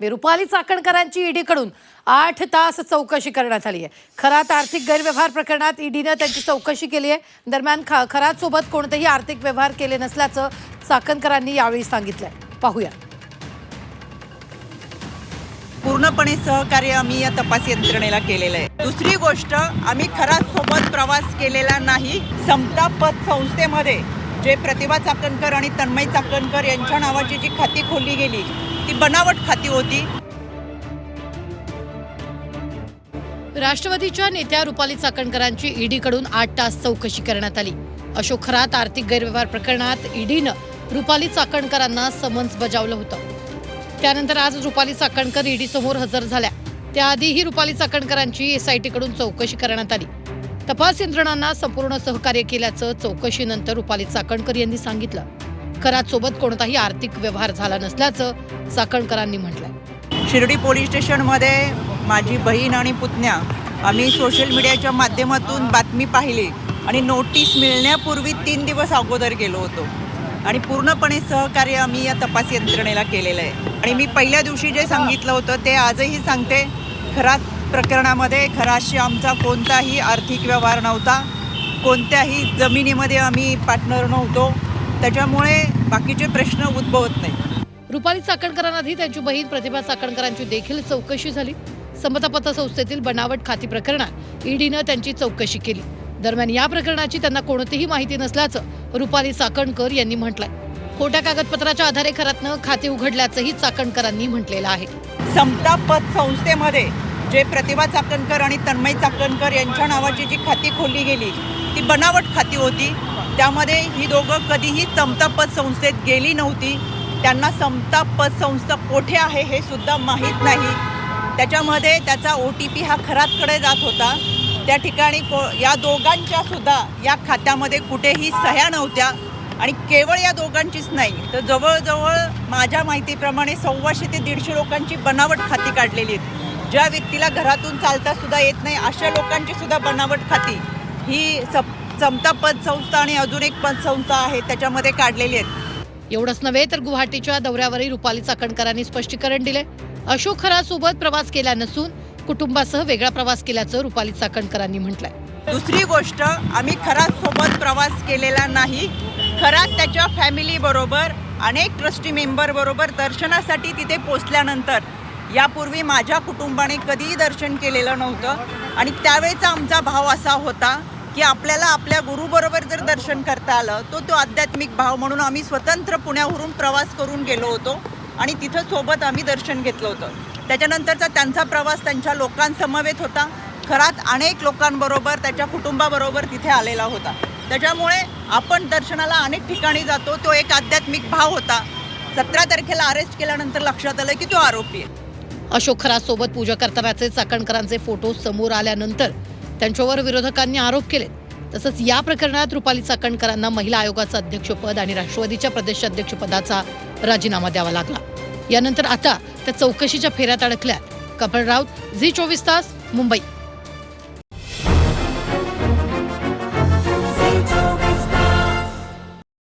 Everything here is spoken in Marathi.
रुपाली चाकणकरांची ईडीकडून 8 तास चौकशी करण्यात आली आहे। खरात आर्थिक गैरव्यवहार प्रकरणात ईडीने त्यांची चौकशी केली आहे। दरम्यान खरात सोबत कोणतेही आर्थिक व्यवहार केले नसल्याचं चाकणकरांनी यावेळी सांगितलंय। पाहूया। पूर्णपणे सहकार्य आम्ही या तपास यंत्रणेला केलेलं आहे। दुसरी गोष्ट, आम्ही खरात सोबत प्रवास केलेला नाही। समता पतसंस्थेमध्ये जे प्रतिभा चाकणकर आणि तन्मय चाकणकर यांच्या नावाची जी खाती खोलली गेली ती बनावट खाती होती। राष्ट्रवादीच्या नेत्या रुपाली चाकणकरांची ईडीकडून 8 तास चौकशी करण्यात आली। अशोक खरात आर्थिक गैरव्यवहार प्रकरणात ईडीनं रुपाली चाकणकरांना समन्स बजावलं होतं। त्यानंतर आज रुपाली चाकणकर ईडी समोर हजर झाल्या। त्याआधीही रुपाली चाकणकरांची एसआयटीकडून चौकशी करण्यात आली। तपास यंत्रणांना संपूर्ण सहकार्य केल्याचं चौकशीनंतर रुपाली चाकणकर यांनी सांगितलं। खरात सोबत कोणताही आर्थिक व्यवहार झाला नसल्याचं चाकणकरांनी म्हटलंय। शिर्डी पोलीस स्टेशनमध्ये माझी बहीण आणि पुतण्या आम्ही सोशल मीडियाच्या माध्यमातून बातमी पाहिली आणि नोटीस मिळण्यापूर्वी 3 दिवस अगोदर गेलो होतो आणि पूर्णपणे सहकार्य आम्ही या तपास यंत्रणेला केलेलं आहे। आणि मी पहिल्या दिवशी जे सांगितलं होतं ते आजही सांगते, खरात प्रकरणामध्ये खराशी आमचा कोणताही आर्थिक व्यवहार नव्हता, कोणत्याही जमिनीमध्ये आम्ही पार्टनर नव्हतो, त्याच्यामुळे बाकीचे प्रश्न उद्भवत नाही। रुपाली चाकणकरांआधी त्यांची बहीण प्रतिभा चाकणकरांची देखील चौकशी झाली। समता पतसंस्थेतील बनावट खाती प्रकरणात ईडीनं त्यांची चौकशी केली। दरम्यान या प्रकरणाची त्यांना कोणतीही माहिती नसल्याचं रुपाली चाकणकर यांनी म्हटलंय। खोट्या कागदपत्राच्या आधारे खरातनं खाते उघडल्याचंही चाकणकरांनी म्हटलेलं आहे। समता पतसंस्थेमध्ये जे प्रतिभा चाकणकर आणि तन्मय चाकणकर यांच्या नावाची जी खाती खोलली गेली ती बनावट खाती होती। त्यामध्ये ही दोघं कधीही समता पतसंस्थेत गेली नव्हती। त्यांना समता पतसंस्था कोठे आहे हे सुद्धा माहीत नाही। त्याच्यामध्ये त्याचा OTP हा खरातकडे जात होता। त्या ठिकाणी या दोघांच्या सुद्धा या खात्यामध्ये कुठेही सह्या नव्हत्या आणि केवळ या दोघांचीच नाही तर जवळजवळ माझ्या माहितीप्रमाणे 125 ते 150 लोकांची बनावट खाती काढलेली आहेत। ज्या व्यक्तीला घरातून चालता सुद्धा येत नाही अशा लोकांची सुद्धा बनावट खाती ही समता पतसंस्था आणि अजून एक पतसंस्था आहे त्याच्यामध्ये काढलेली आहेत। एवढंच नव्हे तर गुवाहाटीच्या दौऱ्यावरही रुपाली चाकणकरांनी स्पष्टीकरण दिले। अशोक खरासोबत प्रवास केला नसून कुटुंबासह वेगळा प्रवास केल्याचं रुपाली चाकणकरांनी म्हटलंय। दुसरी गोष्ट, आम्ही खरात सोबत प्रवास केलेला नाही। खरात त्याच्या फॅमिली बरोबर अनेक ट्रस्टी मेंबर बरोबर दर्शनासाठी तिथे पोहोचल्यानंतर यापूर्वी माझ्या कुटुंबाने कधीही दर्शन केलेलं नव्हतं आणि त्यावेळेचा आमचा भाव असा होता की आपल्याला आपल्या गुरुबरोबर जर दर्शन करता आलं तो आध्यात्मिक भाव म्हणून आम्ही स्वतंत्र पुण्यावरून प्रवास करून गेलो होतो आणि तिथं सोबत आम्ही दर्शन घेतलं होतं। त्याच्यानंतरचा त्यांचा प्रवास त्यांच्या लोकांसमवेत होता। खरात अनेक लोकांबरोबर त्याच्या कुटुंबाबरोबर तिथे आलेला होता। त्याच्यामुळे आपण दर्शनाला अनेक ठिकाणी जातो, तो एक आध्यात्मिक भाव होता। 17 तारखेला अरेस्ट केल्यानंतर लक्षात आलं की तो आरोपी आहे। अशोक खरासोबत पूजा करतानाचे चाकणकरांचे फोटो समोर आल्यानंतर त्यांच्यावर विरोधकांनी आरोप केले। तसंच या प्रकरणात रुपाली चाकणकरांना महिला आयोगाचं अध्यक्षपद आणि राष्ट्रवादीच्या प्रदेशाध्यक्षपदाचा राजीनामा द्यावा लागला। यानंतर आता त्या चौकशीच्या फेऱ्यात अडकल्या। कपिल राऊत, झी 24 तास, मुंबई।